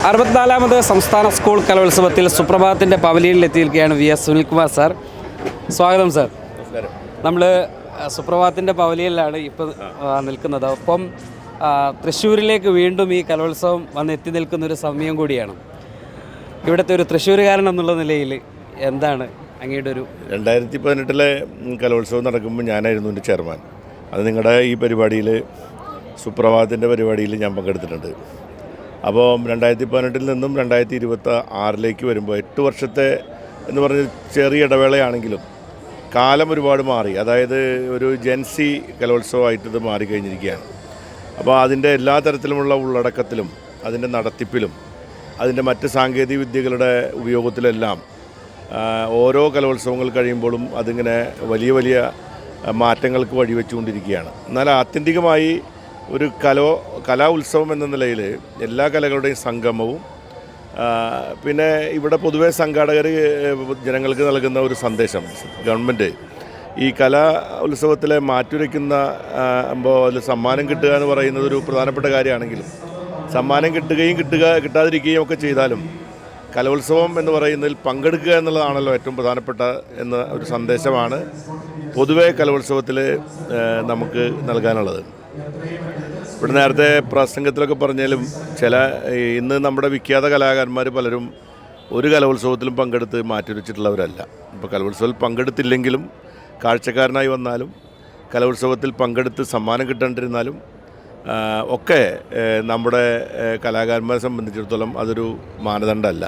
64ാമത് സംസ്ഥാന സ്കൂൾ കലോത്സവത്തിൽ സുപ്രഭാതത്തിൻ്റെ പവലിയനിലെത്തിയിരിക്കുകയാണ് VS. Sunilkumar sir. സ്വാഗതം സാർ. നമ്മൾ സുപ്രഭാതത്തിൻ്റെ പവലിയനിലാണ് ഇപ്പോൾ നിൽക്കുന്നത്. ഒപ്പം തൃശ്ശൂരിലേക്ക് വീണ്ടും ഈ കലോത്സവം എത്തി നിൽക്കുന്നൊരു സമയം കൂടിയാണ്. ഇവിടുത്തെ ഒരു തൃശ്ശൂരുകാരൻ എന്നുള്ള നിലയിൽ എന്താണ് അങ്ങയുടെ ഒരു 2018 കലോത്സവം നടക്കുമ്പോൾ ഞാനായിരുന്നു എൻ്റെ ചെയർമാൻ. അത് നിങ്ങളുടെ ഈ പരിപാടിയിൽ സുപ്രഭാതത്തിൻ്റെ പരിപാടിയിൽ ഞാൻ പങ്കെടുത്തിട്ടുണ്ട്. അപ്പോൾ 2018 നിന്നും 2026 വരുമ്പോൾ 8 വർഷത്തെ എന്ന് പറഞ്ഞ ചെറിയ ഇടവേളയാണെങ്കിലും കാലം ഒരുപാട് മാറി. അതായത് ഒരു ജെൻസി കലോത്സവമായിട്ട് ഇത് മാറിക്കഴിഞ്ഞിരിക്കുകയാണ്. അപ്പോൾ അതിൻ്റെ എല്ലാ തരത്തിലുമുള്ള ഉള്ളടക്കത്തിലും അതിൻ്റെ നടത്തിപ്പിലും അതിൻ്റെ മറ്റ് സാങ്കേതിക വിദ്യകളുടെ ഉപയോഗത്തിലെല്ലാം ഓരോ കലോത്സവങ്ങൾ കഴിയുമ്പോഴും അതിങ്ങനെ വലിയ വലിയ മാറ്റങ്ങൾക്ക് വഴിവെച്ചുകൊണ്ടിരിക്കുകയാണ്. എന്നാൽ ആത്യന്തികമായി ഒരു കലാ ഉത്സവം എന്ന നിലയിൽ എല്ലാ കലകളുടെയും സംഗമവും പിന്നെ ഇവിടെ പൊതുവെ സംഘാടകർ ജനങ്ങൾക്ക് നൽകുന്ന ഒരു സന്ദേശം, ഗവൺമെൻറ് ഈ കലാ ഉത്സവത്തിലെ മാറ്റുരയ്ക്കുന്ന അതിൽ സമ്മാനം കിട്ടുക എന്ന് പറയുന്നത് ഒരു പ്രധാനപ്പെട്ട കാര്യമാണെങ്കിലും സമ്മാനം കിട്ടാതിരിക്കുകയും ഒക്കെ ചെയ്താലും കലോത്സവം എന്ന് പറയുന്നതിൽ പങ്കെടുക്കുക എന്നുള്ളതാണല്ലോ ഏറ്റവും പ്രധാനപ്പെട്ട എന്ന ഒരു സന്ദേശമാണ് പൊതുവെ കലോത്സവത്തിൽ നമുക്ക് നൽകാനുള്ളത്. ഇവിടെ നേരത്തെ പ്രസംഗത്തിലൊക്കെ പറഞ്ഞാലും ഇന്ന് നമ്മുടെ വിഖ്യാത കലാകാരന്മാർ പലരും ഒരു കലോത്സവത്തിലും പങ്കെടുത്ത് മാറ്റിവെച്ചിട്ടുള്ളവരല്ല. ഇപ്പോൾ കലോത്സവത്തിൽ പങ്കെടുത്തില്ലെങ്കിലും കാഴ്ചക്കാരനായി വന്നാലും കലോത്സവത്തിൽ പങ്കെടുത്ത് സമ്മാനം കിട്ടേണ്ടിരുന്നാലും ഒക്കെ നമ്മുടെ കലാകാരന്മാരെ സംബന്ധിച്ചിടത്തോളം അതൊരു മാനദണ്ഡമല്ല.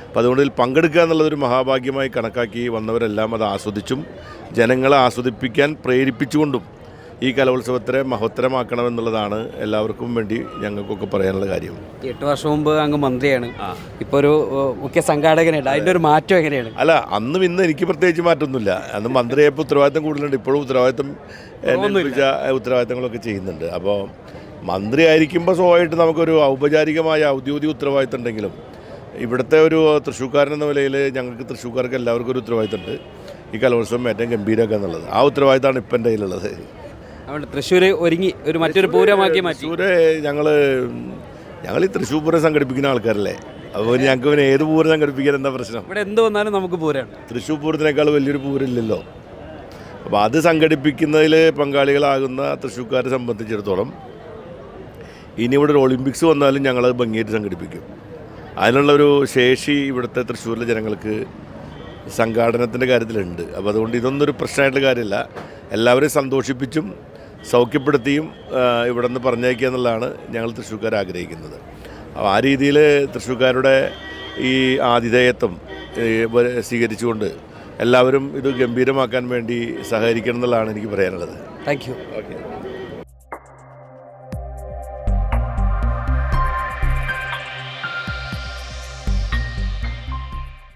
അപ്പോൾ അതുകൊണ്ട് ഇതിൽ പങ്കെടുക്കുക എന്നുള്ളതൊരു മഹാഭാഗ്യമായി കണക്കാക്കി വന്നവരെല്ലാം അത് ആസ്വദിച്ചും ജനങ്ങളെ ആസ്വദിപ്പിക്കാൻ പ്രേരിപ്പിച്ചുകൊണ്ടും ഈ കലോത്സവത്തെ മഹോത്തരമാക്കണമെന്നുള്ളതാണ് എല്ലാവർക്കും വേണ്ടി ഞങ്ങൾക്കൊക്കെ പറയാനുള്ള കാര്യം. 8 വർഷം മുമ്പ് അങ്ങ് മന്ത്രിയാണ്, ഇപ്പോൾ ഒരു മുഖ്യ സംഘാടകനായിട്ട് അതിൻ്റെ ഒരു മാറ്റം എങ്ങനെയാണ്? അല്ല, അന്നും ഇന്ന് എനിക്ക് പ്രത്യേകിച്ച് മാറ്റമൊന്നുമില്ല. അന്ന് മന്ത്രിയായപ്പോൾ ഉത്തരവാദിത്തം കൂടുതലുണ്ട്, ഇപ്പോഴും ഉത്തരവാദിത്തങ്ങളൊക്കെ ചെയ്യുന്നുണ്ട്. അപ്പോൾ മന്ത്രി ആയിരിക്കുമ്പോൾ സ്വാഭാവികമായിട്ട് നമുക്കൊരു ഔപചാരികമായ ഔദ്യോഗിക ഉത്തരവാദിത്തം ഉണ്ടെങ്കിലും ഇവിടുത്തെ ഒരു തൃശ്ശൂർക്കാരൻ എന്ന നിലയിൽ ഞങ്ങൾക്ക് തൃശ്ശൂർക്കാർക്ക് എല്ലാവർക്കും ഒരു ഉത്തരവാദിത്തമുണ്ട് ഈ കലോത്സവം ഏറ്റവും ഗംഭീരമാക്കുക എന്നുള്ളത്. ആ ഉത്തരവാദിത്തമാണ് ഇപ്പം എൻ്റെ കയ്യിലുള്ളത്. അതുകൊണ്ട് തൃശ്ശൂർ ഒരുങ്ങി ഒരു മറ്റൊരു പൂരമാക്കി മാറ്റി. തൃശ്ശൂർ ഞങ്ങൾ ഈ തൃശ്ശൂർ പൂരം സംഘടിപ്പിക്കുന്ന ആൾക്കാരല്ലേ. അപ്പോൾ ഞങ്ങൾക്ക് പിന്നെ ഏത് പൂരം സംഘടിപ്പിക്കാൻ എന്താ പ്രശ്നം? ഇവിടെ എന്ത് വന്നാലും നമുക്ക് പൂരമാണ്. തൃശ്ശൂർ പൂരത്തിനേക്കാൾ വലിയൊരു പൂരമില്ലല്ലോ. അപ്പോൾ അത് സംഘടിപ്പിക്കുന്നതിൽ പങ്കാളികളാകുന്ന തൃശ്ശൂർക്കാരെ സംബന്ധിച്ചിടത്തോളം ഇനി ഇവിടെ ഒരു ഒളിമ്പിക്സ് വന്നാലും ഞങ്ങളത് ഭംഗിയായിട്ട് സംഘടിപ്പിക്കും. അതിനുള്ളൊരു ശേഷി ഇവിടുത്തെ തൃശ്ശൂരിലെ ജനങ്ങൾക്ക് സംഘാടനത്തിൻ്റെ കാര്യത്തിലുണ്ട്. അപ്പോൾ അതുകൊണ്ട് ഇതൊന്നൊരു പ്രശ്നമായിട്ടുള്ള കാര്യമല്ല. എല്ലാവരെയും സന്തോഷിപ്പിച്ചും സൗഖ്യപ്പെടുത്തിയും ഇവിടെ നിന്ന് പറഞ്ഞയക്കുക എന്നുള്ളതാണ് ഞങ്ങൾ തൃശ്ശൂർക്കാർ ആഗ്രഹിക്കുന്നത്. അപ്പോൾ ആ രീതിയിൽ തൃശ്ശൂർക്കാരുടെ ഈ ആതിഥേയത്വം സ്വീകരിച്ചുകൊണ്ട് എല്ലാവരും ഇത് ഗംഭീരമാക്കാൻ വേണ്ടി സഹകരിക്കണം എന്നുള്ളതാണ് എനിക്ക് പറയാനുള്ളത്. Thank you. ഓക്കെ.